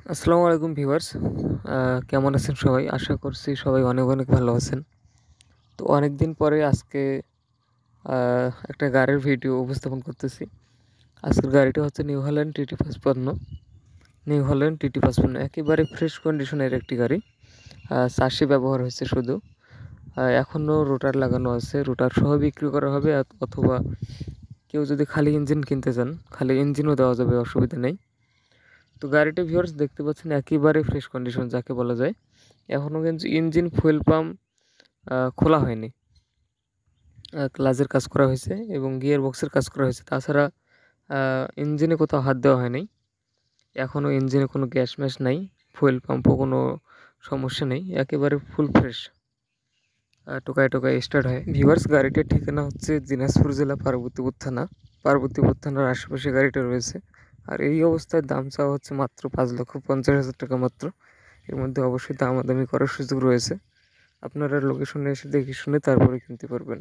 আসসালামু আলাইকুম ভিউয়ার্স। কেমন আছেন সবাই? আশা করছি সবাই অনেক অনেক ভালো আছেন। তো অনেকদিন পরে আজকে একটা গাড়ির ভিডিও উপস্থাপন করতেছি। আজকের গাড়িটা হচ্ছে new Holland TT ৫৫। New Holland TT ৫৫ একেবারে ফ্রেশ কন্ডিশনের একটি গাড়ি। চাষি ব্যবহার হয়েছে শুধু। এখনও রোটার লাগানো আছে, রোটার সহ বিক্রি করা হবে অথবা কেউ যদি খালি ইঞ্জিন কিনতে চান খালি ইঞ্জিনও দেওয়া যাবে, অসুবিধা নেই। তো গাড়িটা ভিউয়ার্স দেখতে পাচ্ছেন একেবারে ফ্রেশ কন্ডিশন যাকে বলা যায়। এখনও কিন্তু ইঞ্জিন ফুয়েল পাম্প খোলা হয়নি। ক্লাচের কাজ করা হয়েছে এবং গিয়ার বক্সের কাজ করা হয়েছে। তাছাড়া ইঞ্জিনে কোথাও হাত দেওয়া হয়নি। এখনও ইঞ্জিনে কোনো গ্যাস ম্যাশ নাই, ফুয়েল পাম্পও কোনো সমস্যা নেই, একেবারে ফুল ফ্রেশ। টোকায় টোকায় স্টার্ট হয়। ভিউয়ার্স গাড়িটার ঠিকানা হচ্ছে দিনাজপুর জেলা পার্বতীপুর থানা। পার্বতীপুর থানার আশেপাশে গাড়িটা রয়েছে। আর এই অবস্থায় দাম চাওয়া হচ্ছে মাত্র ৫,৫০,০০০ টাকা মাত্র। এর মধ্যে অবশ্যই দামাদামি করার সুযোগ রয়েছে। আপনারা লোকেশনে এসে দেখে শুনে তারপরে কিনতে পারবেন।